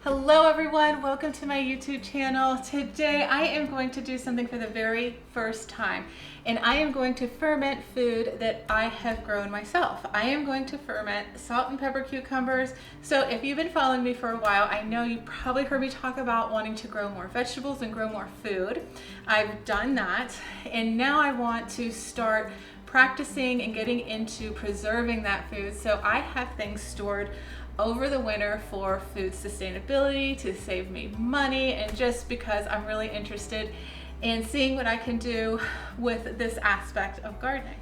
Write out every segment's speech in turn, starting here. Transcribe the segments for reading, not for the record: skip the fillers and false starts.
Hello everyone, welcome to my YouTube channel. Today I am going to do something for the very first time, and I am going to ferment food that I have grown myself. I am going to ferment salt and pepper cucumbers. So if you've been following me for a while, I know you probably heard me talk about wanting to grow more vegetables and grow more food. I've done that, and now I want to start practicing and getting into preserving that food. So I have things stored over the winter for food sustainability, to save me money, and just because I'm really interested in seeing what I can do with this aspect of gardening.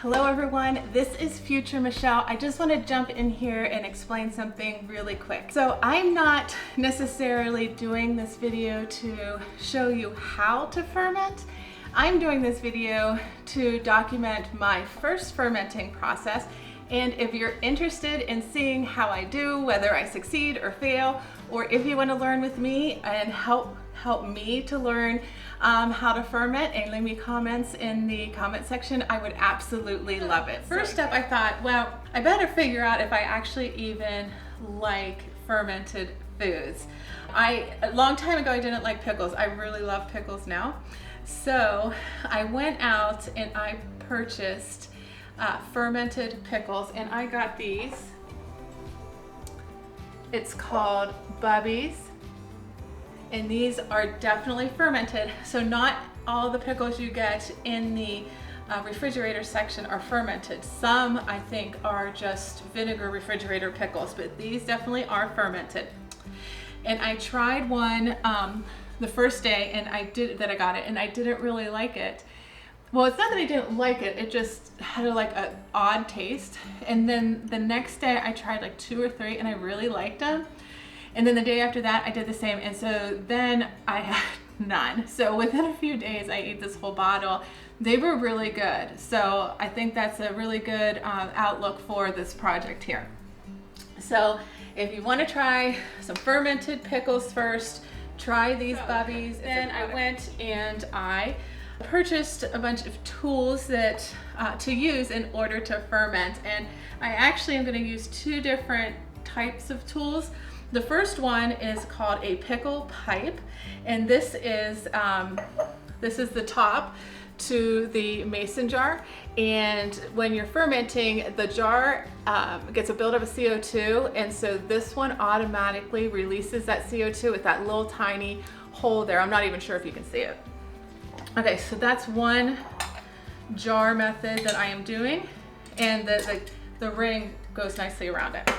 Hello everyone, this is Future Michelle. I just want to jump in here and explain something really quick. So I'm not necessarily doing this video to show you how to ferment. I'm doing this video to document my first fermenting process. And if you're interested in seeing how I do, whether I succeed or fail, or if you want to learn with me and help me to learn how to ferment and leave me comments in the comment section, I would absolutely love it. First up, I thought, well, I better figure out if I actually even like fermented foods. A long time ago, I didn't like pickles. I really love pickles now. So I went out and I purchased fermented pickles, and I got these. It's called Bubbies, and these are definitely fermented. So not all the pickles you get in the refrigerator section are fermented. Some I think are just vinegar refrigerator pickles, but these definitely are fermented. And I tried one the first day, and I got it, and I didn't really like it. Well, it's not that I didn't like it, it just had an odd taste. And then the next day I tried like 2 or 3 and I really liked them. And then the day after that I did the same, and so then I had none. So within a few days I ate this whole bottle. They were really good. So I think that's a really good outlook for this project here. So if you want to try some fermented pickles first, try these Bubbies. Then I went and I purchased a bunch of tools that to use in order to ferment, and I actually am going to use 2 different types of tools. The first one is called a pickle pipe, and this is the top to the mason jar, and when you're fermenting, the jar gets a buildup of CO2, and so this one automatically releases that CO2 with that little tiny hole there. I'm not even sure if you can see it. Okay, so that's one jar method that I am doing, and the ring goes nicely around it.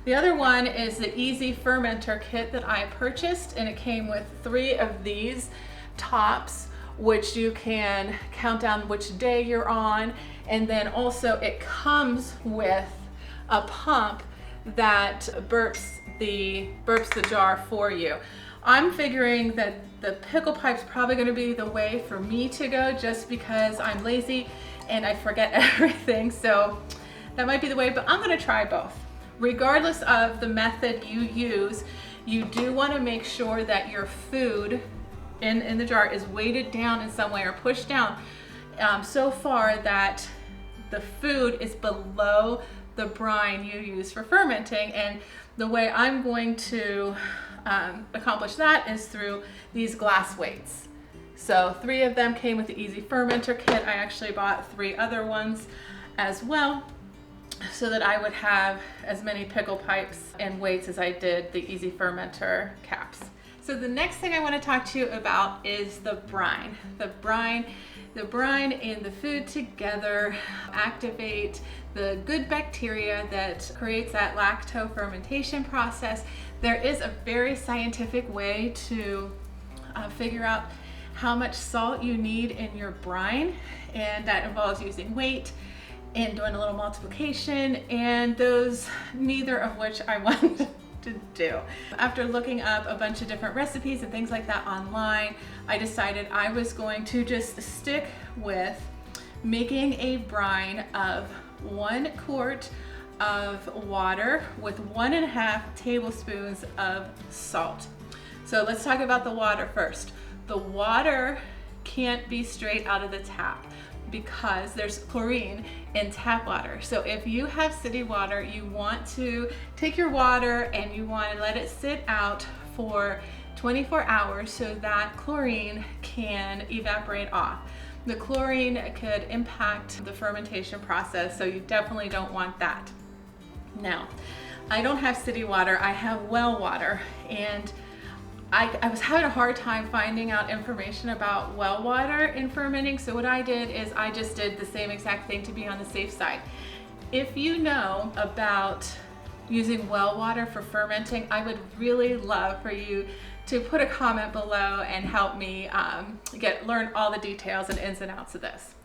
The other one is the Easy Fermenter kit that I purchased, and it came with 3 of these tops, which you can count down which day you're on, and then also it comes with a pump that burps the jar for you. I'm figuring that the pickle pipe's probably going to be the way for me to go, just because I'm lazy and I forget everything. So that might be the way, but I'm going to try both. Regardless of the method you use, you do want to make sure that your food in the jar is weighted down in some way or pushed down so far that the food is below the brine you use for fermenting. And the way I'm going to accomplish that is through these glass weights. So 3 of them came with the Easy Fermenter kit. I actually bought 3 other ones as well, so that I would have as many pickle pipes and weights as I did the Easy Fermenter caps. So the next thing I want to talk to you about is the brine. The brine and the food together activate the good bacteria that creates that lacto fermentation process. There is a very scientific way to figure out how much salt you need in your brine, and that involves using weight and doing a little multiplication, and those, neither of which I want to do. After looking up a bunch of different recipes and things like that online, I decided I was going to just stick with making a brine of 1 quart of water with 1.5 tablespoons of salt. So let's talk about the water first. The water can't be straight out of the tap. because there's chlorine in tap water. So if you have city water, you want to take your water and you want to let it sit out for 24 hours so that chlorine can evaporate off. The chlorine could impact the fermentation process, so you definitely don't want that. Now, I don't have city water, I have well water, and I was having a hard time finding out information about well water in fermenting, so what I did is I just did the same exact thing to be on the safe side. If you know about using well water for fermenting, I would really love for you to put a comment below and help me learn all the details and ins and outs of this.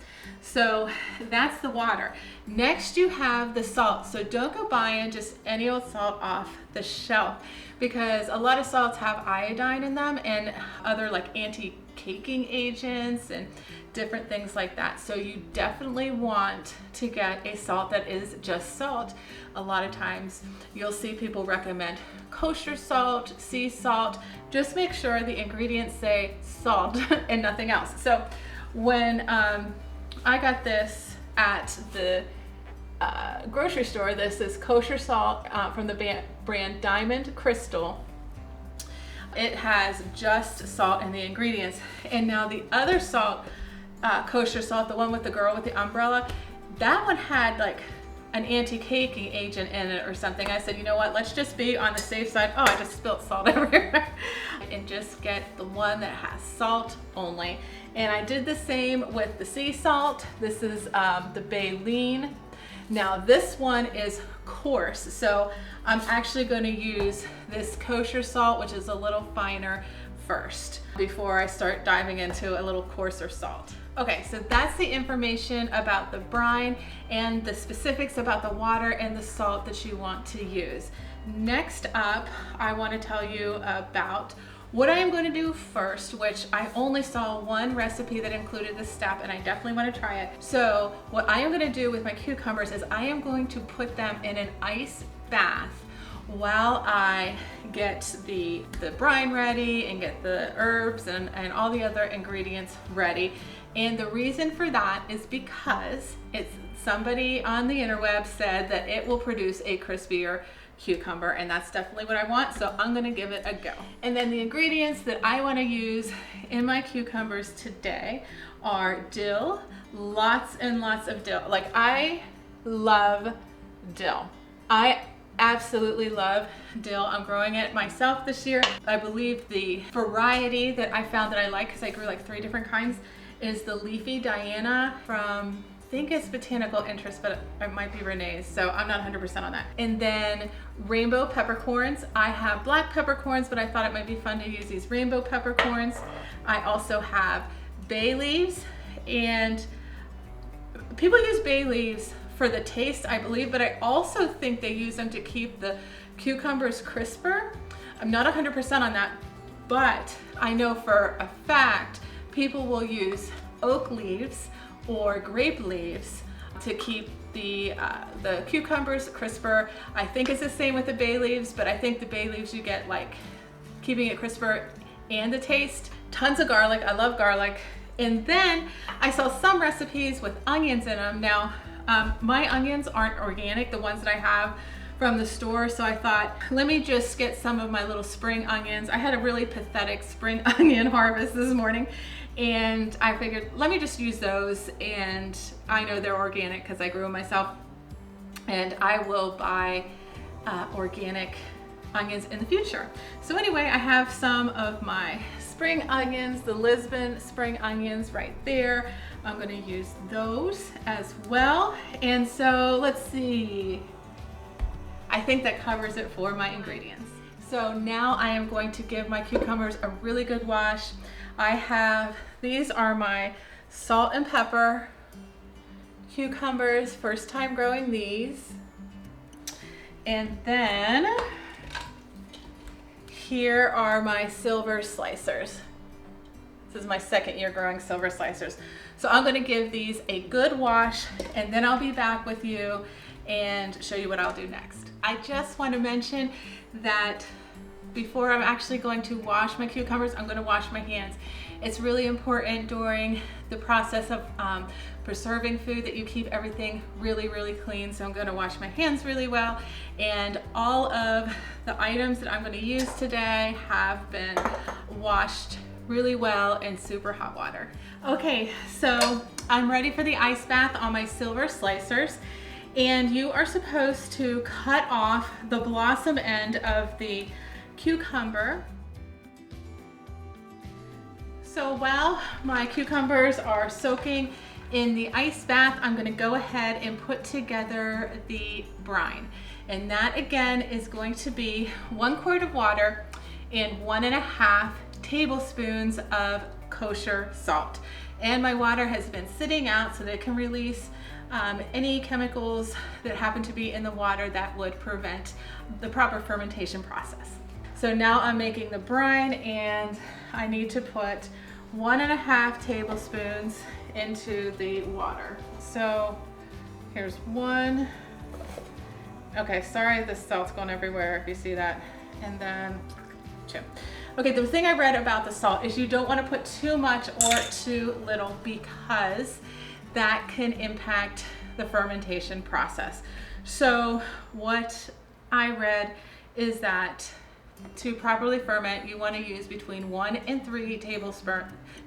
So that's the water. Next you have the salt. So don't go buying just any old salt off the shelf, because a lot of salts have iodine in them and other like anti-caking agents and different things like that. So you definitely want to get a salt that is just salt. A lot of times you'll see people recommend kosher salt, sea salt. Just make sure the ingredients say salt and nothing else. So when I got this at the grocery store, this is kosher salt from the brand Diamond Crystal. It has just salt in the ingredients. And now the other salt, kosher salt, the one with the girl with the umbrella, that one had like an anti-caking agent in it or something. I said, you know what, let's just be on the safe side. Oh, I just spilled salt everywhere. And just get the one that has salt only. And I did the same with the sea salt. This is the baleen. Now this one is coarse, so I'm actually going to use this kosher salt, which is a little finer first, before I start diving into a little coarser salt. Okay, so that's the information about the brine and the specifics about the water and the salt that you want to use. Next up, I want to tell you about what I am going to do first, which I only saw one recipe that included this step, and I definitely want to try it. So what I am going to do with my cucumbers is I am going to put them in an ice bath while I get the brine ready and get the herbs and all the other ingredients ready. And the reason for that is because somebody on the interweb said that it will produce a crispier cucumber, and that's definitely what I want, so I'm gonna give it a go. And then the ingredients that I want to use in my cucumbers today are dill, lots and lots of dill. Like, I love dill. I absolutely love dill. I'm growing it myself this year. I believe the variety that I found that I like, because I grew like 3 different kinds, is the Leafy Diana from, I think it's Botanical Interest, but it might be Renee's, so I'm not 100% on that. And then rainbow peppercorns. I have black peppercorns, but I thought it might be fun to use these rainbow peppercorns. I also have bay leaves, and people use bay leaves for the taste, I believe, but I also think they use them to keep the cucumbers crisper. I'm not 100% on that, but I know for a fact people will use oak leaves or grape leaves to keep the cucumbers crisper. I think it's the same with the bay leaves, but I think the bay leaves you get like keeping it crisper and the taste. Tons of garlic, I love garlic. And then I saw some recipes with onions in them. Now, my onions aren't organic, the ones that I have from the store, so I thought, let me just get some of my little spring onions. I had a really pathetic spring onion harvest this morning, and I figured, let me just use those, and I know they're organic because I grew them myself, and I will buy organic onions in the future. So anyway, I have some of my spring onions, the Lisbon spring onions right there. I'm gonna use those as well. And so let's see, I think that covers it for my ingredients. So now I am going to give my cucumbers a really good wash. These are my salt and pepper cucumbers, first time growing these. And then here are my silver slicers. This is my second year growing silver slicers. So I'm gonna give these a good wash, and then I'll be back with you and show you what I'll do next. I just want to mention that before I'm actually going to wash my cucumbers, I'm going to wash my hands. It's really important during the process of preserving food that you keep everything really, really clean. So I'm going to wash my hands really well. And all of the items that I'm going to use today have been washed really well in super hot water. Okay, so I'm ready for the ice bath on my silver slicers. And you are supposed to cut off the blossom end of the cucumber. So while my cucumbers are soaking in the ice bath, I'm gonna go ahead and put together the brine. And that again is going to be 1 quart of water and 1.5 tablespoons of kosher salt. And my water has been sitting out so that it can release any chemicals that happen to be in the water that would prevent the proper fermentation process. So now I'm making the brine, and I need to put 1.5 tablespoons into the water. So here's 1. Okay, sorry, the salt's going everywhere if you see that. And then 2. Okay, the thing I read about the salt is you don't want to put too much or too little, because that can impact the fermentation process. So what I read is that to properly ferment, you want to use between 1 and 3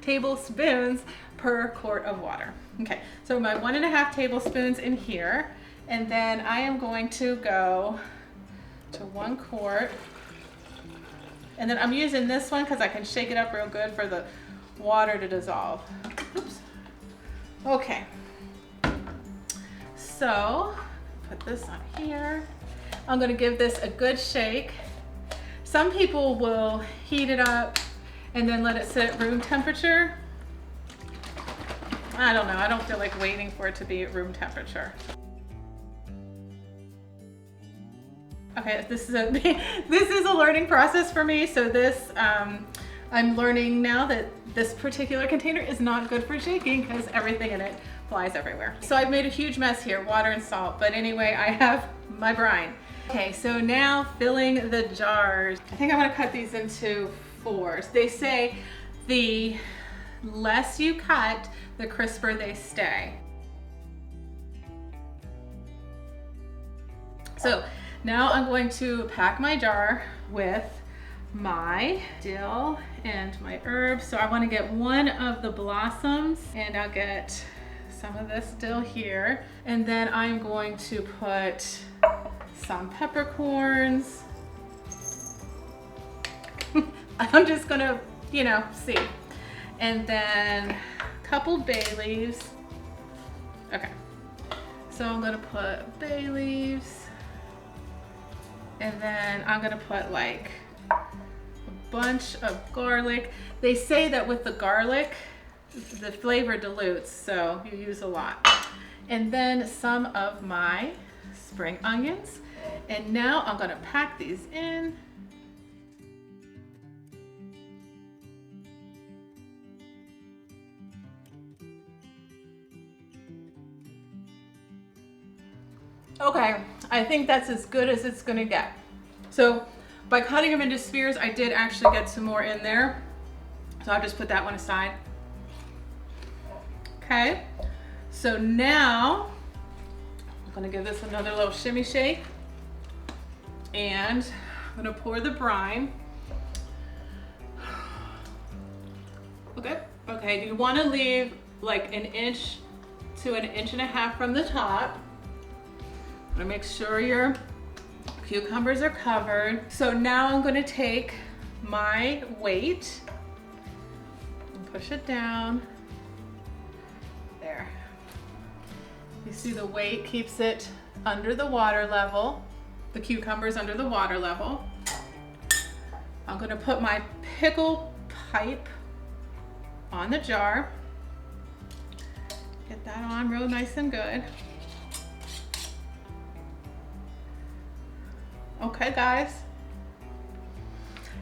tablespoons per quart of water. Okay, so my 1.5 tablespoons in here, and then I am going to go to 1 quart. And then I'm using this one because I can shake it up real good for the water to dissolve. Oops. Okay. So, put this on here. I'm gonna give this a good shake. Some people will heat it up and then let it sit at room temperature. I don't know, I don't feel like waiting for it to be at room temperature. Okay, this is a learning process for me. So this, I'm learning now that this particular container is not good for shaking because everything in it flies everywhere. So I've made a huge mess here, water and salt, but anyway, I have my brine. Okay, so now filling the jars. I think I'm gonna cut these into 4s. They say the less you cut, the crisper they stay. So now I'm going to pack my jar with my dill and my herbs. So I want to get 1 of the blossoms, and I'll get some of this dill here. And then I'm going to put some peppercorns. I'm just gonna, see. And then a couple bay leaves. Okay. So I'm gonna put bay leaves. And then I'm gonna put like a bunch of garlic. They say that with the garlic, the flavor dilutes, so you use a lot. And then some of my spring onions. And now I'm gonna pack these in. Okay, I think that's as good as it's gonna get. So by cutting them into spheres, I did actually get some more in there. So I'll just put that one aside. Okay, so now I'm gonna give this another little shimmy shake. And I'm gonna pour the brine. Okay, you wanna leave like 1 inch to 1.5 inches from the top. Make sure your cucumbers are covered. So now I'm going to take my weight and push it down. There. You see the weight keeps it under the water level. The cucumbers under the water level. I'm going to put my pickle pipe on the jar. Get that on real nice and good. Okay, guys,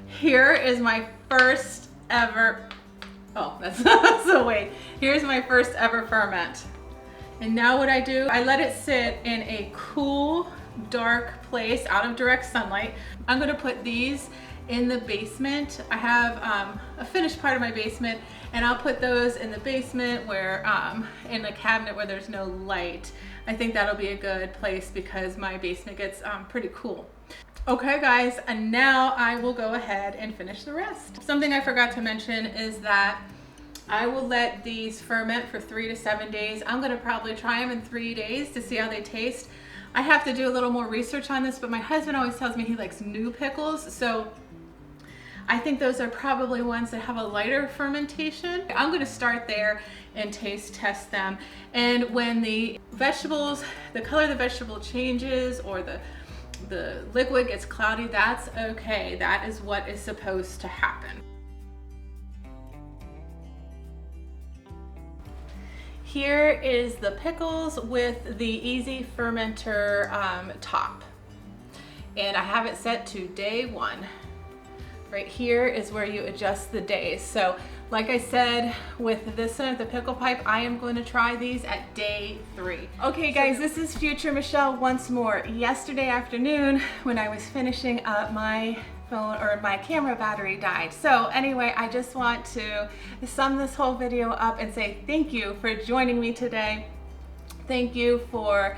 here is my first ever, here's my first ever ferment. And now what I do, I let it sit in a cool, dark place out of direct sunlight. I'm gonna put these in the basement. I have a finished part of my basement, and I'll put those in the basement where in a cabinet where there's no light. I think that'll be a good place because my basement gets pretty cool. Okay guys, and now I will go ahead and finish the rest. Something I forgot to mention is that I will let these ferment for 3 to 7 days. I'm gonna probably try them in 3 days to see how they taste. I have to do a little more research on this, but my husband always tells me he likes new pickles, so I think those are probably ones that have a lighter fermentation. I'm gonna start there and taste test them. And when the vegetables, the color of the vegetable changes or the liquid gets cloudy, that's okay. That is what is supposed to happen. Here is the pickles with the easy fermenter top. And I have it set to day 1. Right here is where you adjust the days. So like I said, with this one, the pickle pipe, I am going to try these at day 3. Okay guys, this is Future Michelle once more. Yesterday afternoon, when I was finishing up, my phone or my camera battery died. So anyway, I just want to sum this whole video up and say thank you for joining me today. Thank you for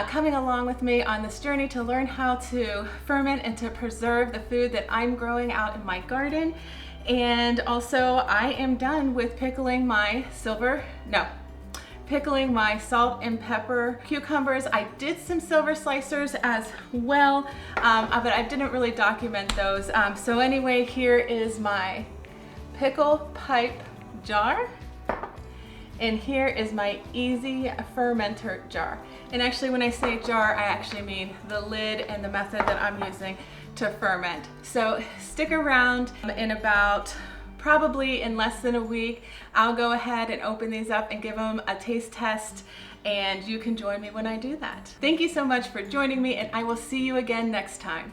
coming along with me on this journey to learn how to ferment and to preserve the food that I'm growing out in my garden. And also, I am done with pickling my salt and pepper cucumbers. I did some silver slicers as well, but I didn't really document those. So anyway, here is my pickle pipe jar. And here is my easy fermenter jar. And actually, when I say jar, I actually mean the lid and the method that I'm using to ferment. So stick around. In about probably in less than a week, I'll go ahead and open these up and give them a taste test, and you can join me when I do that. Thank you so much for joining me, and I will see you again next time.